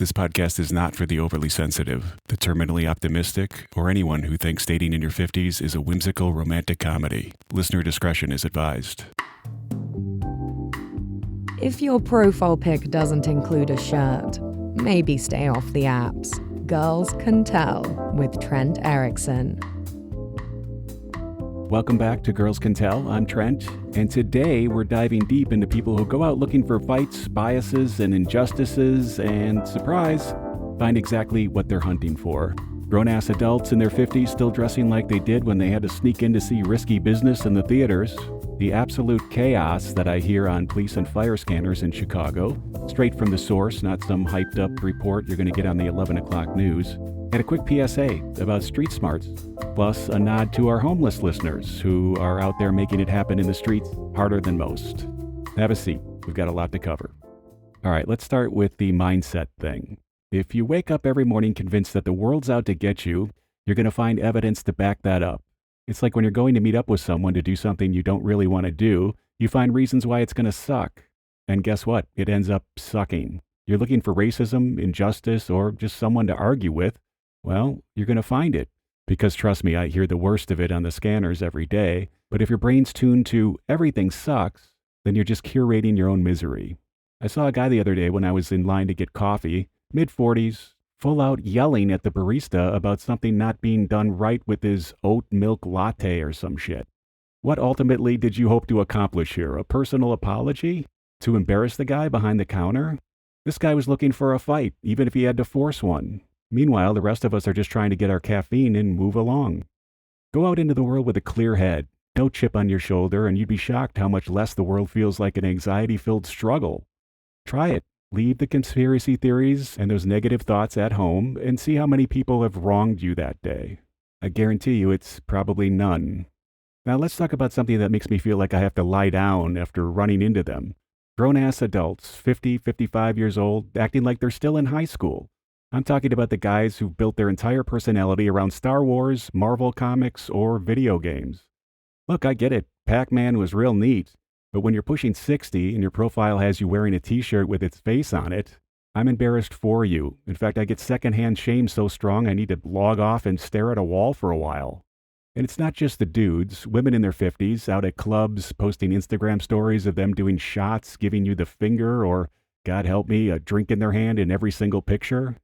This podcast is not for the overly sensitive, the terminally optimistic, or anyone who thinks dating in your 50s is a whimsical romantic comedy. Listener discretion is advised. If your profile pic doesn't include a shirt, maybe stay off the apps. Girls Can Tell with Trent Erickson. Welcome back to Girls Can Tell. I'm Trent, and today we're diving deep into people who go out looking for fights, biases, and injustices, and surprise, find exactly what they're hunting for. Grown-ass adults in their 50s still dressing like they did when they had to sneak in to see risky business in the theaters. The absolute chaos that I hear on police and fire scanners in Chicago, straight from the source, not some hyped-up report you're going to get on the 11 o'clock news. And a quick PSA about street smarts, plus a nod to our homeless listeners who are out there making it happen in the streets harder than most. Have a seat. We've got a lot to cover. All right, let's start with the mindset thing. If you wake up every morning convinced that the world's out to get you, you're going to find evidence to back that up. It's like when you're going to meet up with someone to do something you don't really want to do, you find reasons why it's going to suck. And guess what? It ends up sucking. You're looking for racism, injustice, or just someone to argue with. Well, you're going to find it. Because trust me, I hear the worst of it on the scanners every day. But if your brain's tuned to everything sucks, then you're just curating your own misery. I saw a guy the other day when I was in line to get coffee, mid-40s, full out yelling at the barista about something not being done right with his oat milk latte or some shit. What ultimately did you hope to accomplish here? A personal apology? To embarrass the guy behind the counter? This guy was looking for a fight, even if he had to force one. Meanwhile, the rest of us are just trying to get our caffeine and move along. Go out into the world with a clear head, no chip on your shoulder, and you'd be shocked how much less the world feels like an anxiety-filled struggle. Try it. Leave the conspiracy theories and those negative thoughts at home and see how many people have wronged you that day. I guarantee you it's probably none. Now let's talk about something that makes me feel like I have to lie down after running into them. Grown-ass adults, 50, 55 years old, acting like they're still in high school. I'm talking about the guys who built their entire personality around Star Wars, Marvel comics, or video games. Look, I get it. Pac-Man was real neat. But when you're pushing 60 and your profile has you wearing a t-shirt with its face on it, I'm embarrassed for you. In fact, I get secondhand shame so strong I need to log off and stare at a wall for a while. And it's not just the dudes, women in their 50s, out at clubs, posting Instagram stories of them doing shots, giving you the finger, or, God help me, a drink in their hand in every single picture.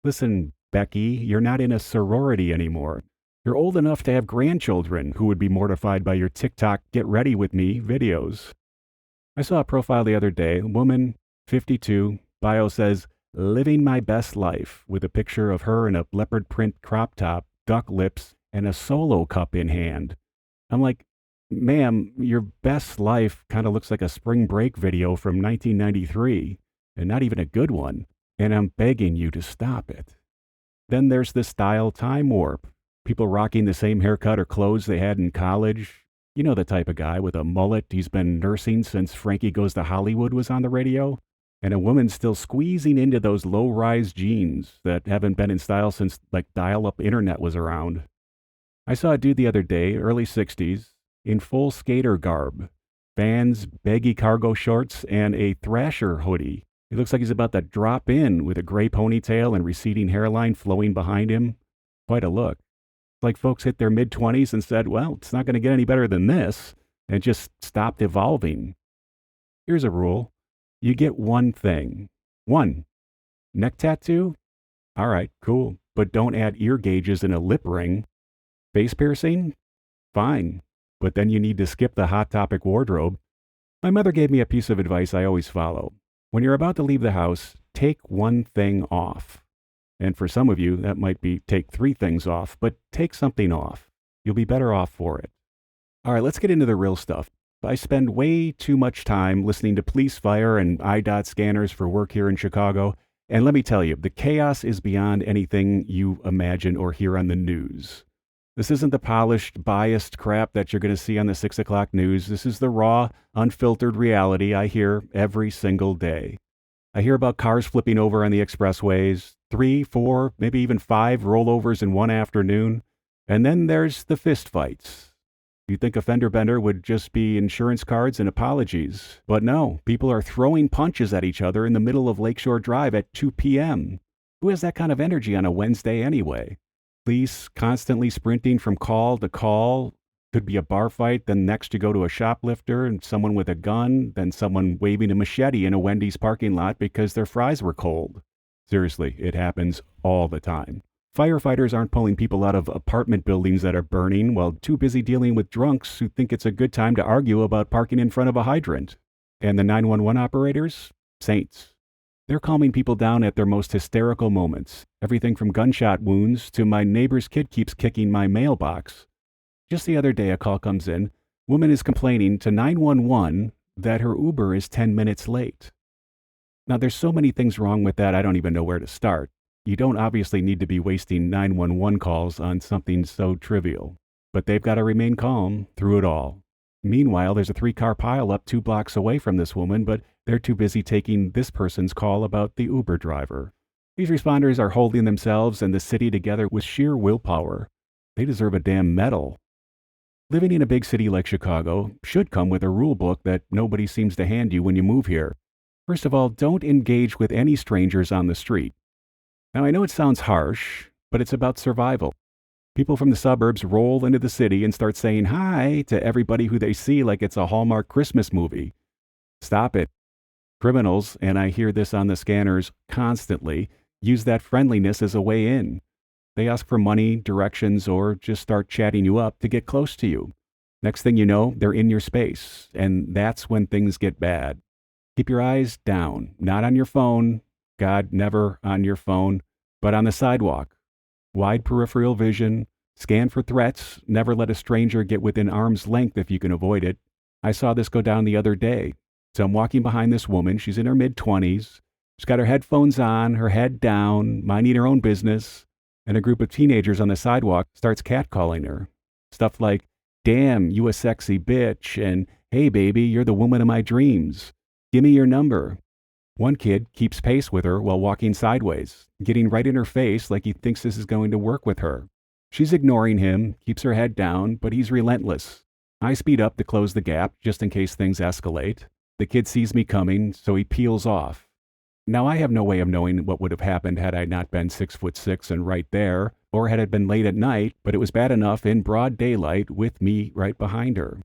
Listen, Becky, you're not in a sorority anymore. You're old enough to have grandchildren who would be mortified by your TikTok get ready with me videos. I saw a profile the other day, woman, 52, bio says, living my best life, with a picture of her in a leopard print crop top, duck lips, and a solo cup in hand. I'm like, ma'am, your best life kind of looks like a spring break video from 1993, and not even a good one. And I'm begging you to stop it. Then there's the style time warp. People rocking the same haircut or clothes they had in college. You know the type of guy with a mullet he's been nursing since Frankie Goes to Hollywood was on the radio. And a woman still squeezing into those low-rise jeans that haven't been in style since like dial-up internet was around. I saw a dude the other day, early 60s, in full skater garb. Vans, baggy cargo shorts, and a Thrasher hoodie. He looks like he's about to drop in with a gray ponytail and receding hairline flowing behind him. Quite a look. It's like folks hit their mid-20s and said, well, it's not going to get any better than this, and just stopped evolving. Here's a rule. You get one thing. One. Neck tattoo? All right, cool. But don't add ear gauges and a lip ring. Face piercing? Fine. But then you need to skip the Hot Topic wardrobe. My mother gave me a piece of advice I always follow. When you're about to leave the house, take one thing off. And for some of you, that might be take 3 things off, but take something off. You'll be better off for it. All right, let's get into the real stuff. I spend way too much time listening to police, fire, and IDOT scanners for work here in Chicago. And let me tell you, the chaos is beyond anything you imagine or hear on the news. This isn't the polished, biased crap that you're going to see on the 6 o'clock news. This is the raw, unfiltered reality I hear every single day. I hear about cars flipping over on the expressways, 3, 4, maybe even 5 rollovers in one afternoon. And then there's the fist fights. You'd think a fender bender would just be insurance cards and apologies. But no, people are throwing punches at each other in the middle of Lakeshore Drive at 2 p.m. Who has that kind of energy on a Wednesday anyway? Police constantly sprinting from call to call. Could be a bar fight, then next you go to a shoplifter and someone with a gun, then someone waving a machete in a Wendy's parking lot because their fries were cold. Seriously, it happens all the time. Firefighters aren't pulling people out of apartment buildings that are burning while too busy dealing with drunks who think it's a good time to argue about parking in front of a hydrant. And the 911 operators? Saints. They're calming people down at their most hysterical moments. Everything from gunshot wounds to my neighbor's kid keeps kicking my mailbox. Just the other day, a call comes in. Woman is complaining to 911 that her Uber is 10 minutes late. Now, there's so many things wrong with that, I don't even know where to start. You don't obviously need to be wasting 911 calls on something so trivial. But they've got to remain calm through it all. Meanwhile, there's a 3-car pileup 2 blocks away from this woman, but they're too busy taking this person's call about the Uber driver. These responders are holding themselves and the city together with sheer willpower. They deserve a damn medal. Living in a big city like Chicago should come with a rule book that nobody seems to hand you when you move here. First of all, don't engage with any strangers on the street. Now, I know it sounds harsh, but it's about survival. People from the suburbs roll into the city and start saying hi to everybody who they see like it's a Hallmark Christmas movie. Stop it. Criminals, and I hear this on the scanners constantly, use that friendliness as a way in. They ask for money, directions, or just start chatting you up to get close to you. Next thing you know, they're in your space, and that's when things get bad. Keep your eyes down, not on your phone. God, never on your phone, but on the sidewalk. Wide peripheral vision, scan for threats, never let a stranger get within arm's length if you can avoid it. I saw this go down the other day. So I'm walking behind this woman, she's in her mid-20s. She's got her headphones on, her head down, minding her own business. And a group of teenagers on the sidewalk starts catcalling her. Stuff like, damn, you a sexy bitch, and hey baby, you're the woman of my dreams. Give me your number. One kid keeps pace with her while walking sideways, getting right in her face like he thinks this is going to work with her. She's ignoring him, keeps her head down, but he's relentless. I speed up to close the gap just in case things escalate. The kid sees me coming, so he peels off. Now, I have no way of knowing what would have happened had I not been 6'6" and right there, or had it been late at night, but it was bad enough in broad daylight with me right behind her.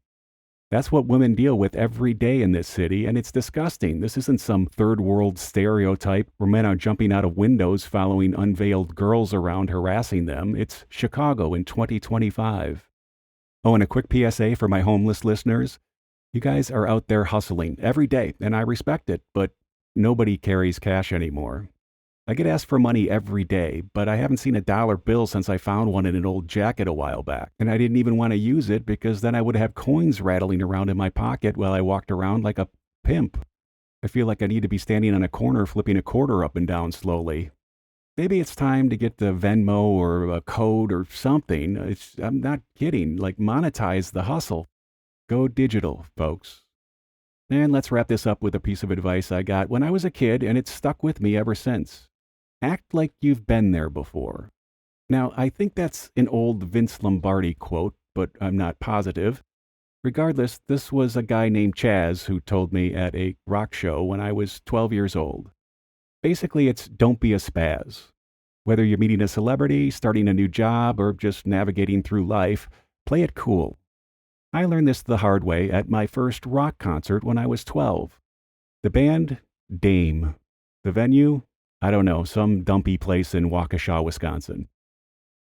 That's what women deal with every day in this city, and it's disgusting. This isn't some third world stereotype where men are jumping out of windows following unveiled girls around harassing them. It's Chicago in 2025. Oh, and a quick PSA for my homeless listeners. You guys are out there hustling every day, and I respect it, but nobody carries cash anymore. I get asked for money every day, but I haven't seen a dollar bill since I found one in an old jacket a while back. And I didn't even want to use it because then I would have coins rattling around in my pocket while I walked around like a pimp. I feel like I need to be standing on a corner flipping a quarter up and down slowly. Maybe it's time to get the Venmo or a code or something. I'm not kidding. Like, monetize the hustle. Go digital, folks. And let's wrap this up with a piece of advice I got when I was a kid, and it's stuck with me ever since. Act like you've been there before. Now, I think that's an old Vince Lombardi quote, but I'm not positive. Regardless, this was a guy named Chaz who told me at a rock show when I was 12 years old. Basically, it's don't be a spaz. Whether you're meeting a celebrity, starting a new job, or just navigating through life, play it cool. I learned this the hard way at my first rock concert when I was 12. The band, Dame. The venue, I don't know, some dumpy place in Waukesha, Wisconsin.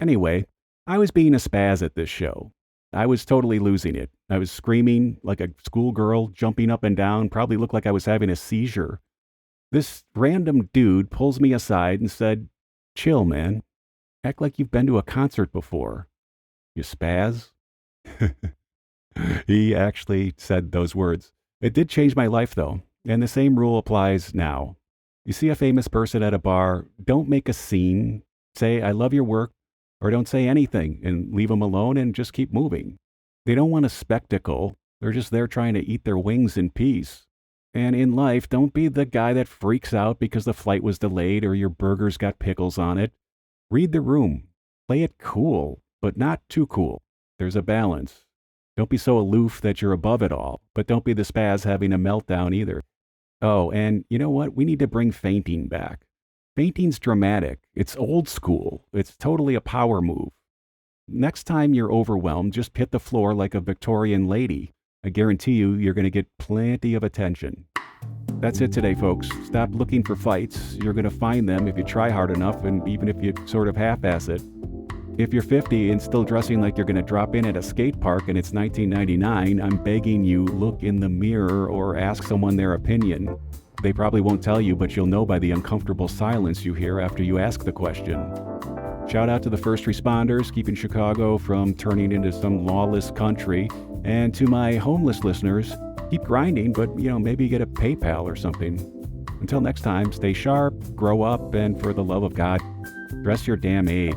Anyway, I was being a spaz at this show. I was totally losing it. I was screaming like a schoolgirl, jumping up and down, probably looked like I was having a seizure. This random dude pulls me aside and said, "Chill, man. Act like you've been to a concert before. You spaz." He actually said those words. It did change my life, though, and the same rule applies now. You see a famous person at a bar, don't make a scene. Say, "I love your work," or don't say anything and leave them alone and just keep moving. They don't want a spectacle. They're just there trying to eat their wings in peace. And in life, don't be the guy that freaks out because the flight was delayed or your burger's got pickles on it. Read the room. Play it cool, but not too cool. There's a balance. Don't be so aloof that you're above it all, but don't be the spaz having a meltdown either. Oh, and you know what? We need to bring fainting back. Fainting's dramatic. It's old school. It's totally a power move. Next time you're overwhelmed, just hit the floor like a Victorian lady. I guarantee you're going to get plenty of attention. That's it today, folks. Stop looking for fights. You're going to find them if you try hard enough, and even if you sort of half-ass it. If you're 50 and still dressing like you're going to drop in at a skate park and it's 1999, I'm begging you, look in the mirror or ask someone their opinion. They probably won't tell you, but you'll know by the uncomfortable silence you hear after you ask the question. Shout out to the first responders, keeping Chicago from turning into some lawless country. And to my homeless listeners, keep grinding, but maybe get a PayPal or something. Until next time, stay sharp, grow up, and for the love of God, dress your damn age.